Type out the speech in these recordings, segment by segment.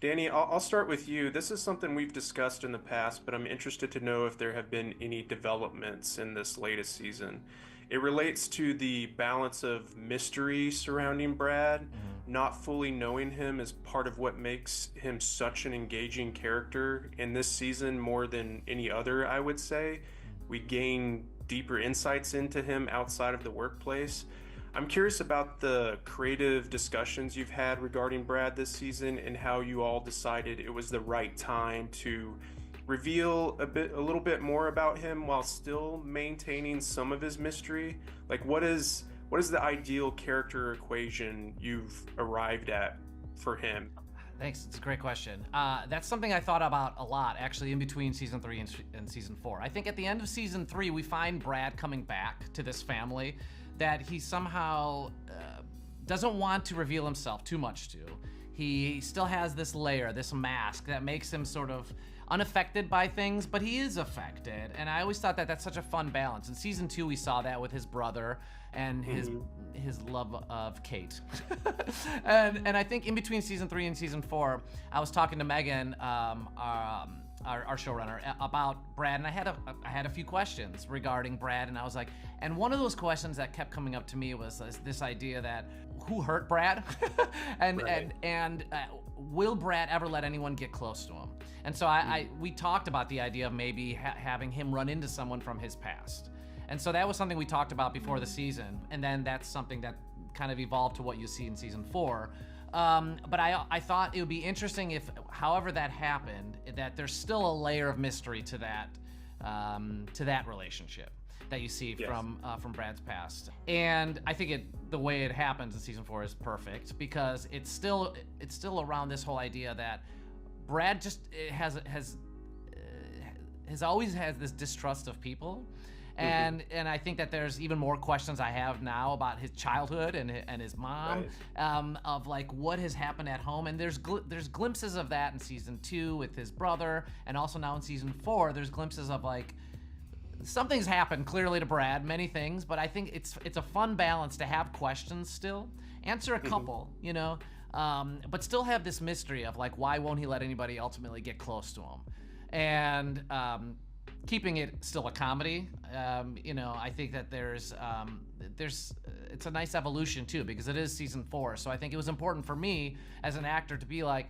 Danny, I'll start with you. This is something we've discussed in the past, but I'm interested to know if there have been any developments in this latest season. It relates to the balance of mystery surrounding Brad. Mhm. Not fully knowing him is part of what makes him such an engaging character in this season more than any other, I would say. We gain deeper insights into him outside of the workplace. I'm curious about the creative discussions you've had regarding Brad this season and how you all decided it was the right time to reveal a little bit more about him while still maintaining some of his mystery. Like what is the ideal character equation you've arrived at for him? Thanks. It's a great question. That's something I thought about a lot, actually, in between season three and season four. I think at the end of season three, we find Brad coming back to this family that he somehow doesn't want to reveal himself too much to. He still has this layer, this mask that makes him sort of unaffected by things, but he is affected. And I always thought that that's such a fun balance. In season two, we saw that with his brother and his love of Kate. and I think in between season three and season four, I was talking to Megan, our showrunner, about Brad, and I had a few questions regarding Brad, and I was like, and one of those questions that kept coming up to me was this idea that who hurt Brad, and Right. will Brad ever let anyone get close to him? And so we talked about the idea of maybe having him run into someone from his past. And so that was something we talked about before the season, and then that's something that kind of evolved to what you see in season four. But I thought it would be interesting if, however that happened, that there's still a layer of mystery to that relationship that you see Yes. from Brad's past. And I think the way it happens in season four is perfect because it's still around this whole idea that Brad just has always had this distrust of people. And I think that there's even more questions I have now about his childhood and his mom, of like what has happened at home. And there's glimpses of that in season two with his brother, and also now in season four, there's glimpses of like something's happened clearly to Brad, many things. But I think it's a fun balance to have questions still, answer a couple, but still have this mystery of like why won't he let anybody ultimately get close to him, and keeping it still a comedy. I think that there's it's a nice evolution too because it is season four. So I think it was important for me as an actor to be like,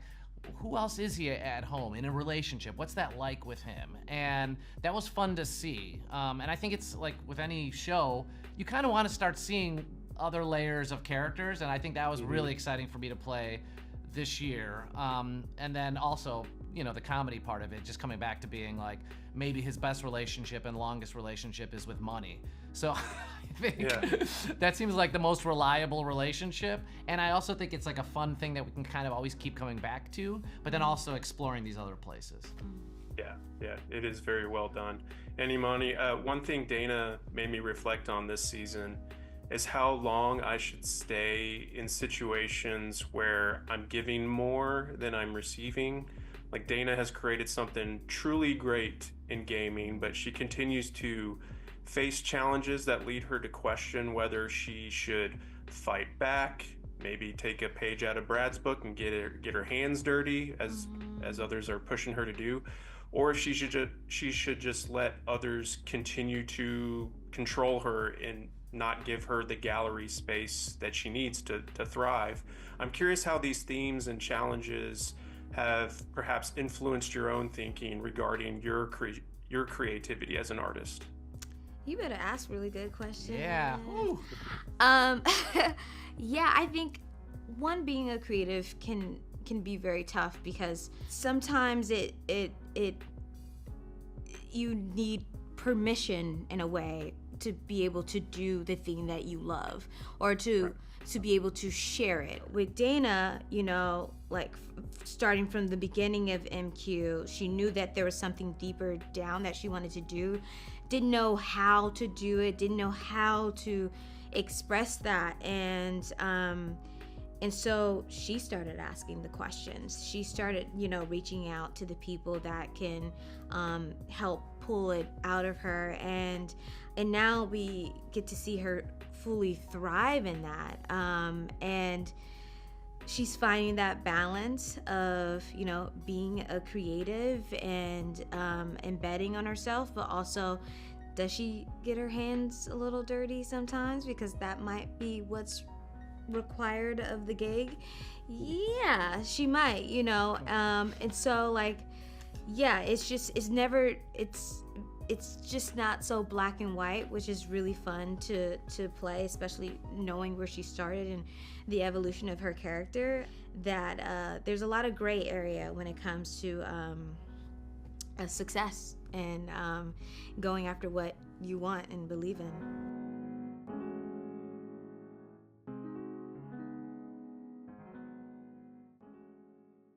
who else is he at home in a relationship? What's that like with him? And that was fun to see. And I think it's like with any show, you kind of want to start seeing other layers of characters. And I think that was really exciting for me to play this year. And then also, the comedy part of it, just coming back to being like, maybe his best relationship and longest relationship is with money. So I think that seems like the most reliable relationship. And I also think it's like a fun thing that we can kind of always keep coming back to, but then also exploring these other places. Yeah, it is very well done. And Imani, one thing Dana made me reflect on this season is how long I should stay in situations where I'm giving more than I'm receiving. Like Dana has created something truly great in gaming, but she continues to face challenges that lead her to question whether she should fight back, maybe take a page out of Brad's book and get her hands dirty as others are pushing her to do, or if she should just let others continue to control her and not give her the gallery space that she needs to thrive. I'm curious how these themes and challenges have perhaps influenced your own thinking regarding your creativity as an artist. You better ask really good questions. Yeah. Yeah, I think one being a creative can be very tough because sometimes it you need permission in a way to be able to do the thing that you love or to be able to share it. With Dana, like starting from the beginning of MQ, she knew that there was something deeper down that she wanted to do, didn't know how to do it, didn't know how to express that, and so she started asking the questions. She started, reaching out to the people that can help pull it out of her, and now we get to see her fully thrive in that. And she's finding that balance of, you know, being a creative and embedding on herself, but also does she get her hands a little dirty sometimes, because that might be what's required of the gig. Yeah, she might, you know. And so, like, yeah, it's just not so black and white, which is really fun to play, especially knowing where she started and the evolution of her character. That there's a lot of gray area when it comes to success and going after what you want and believe in.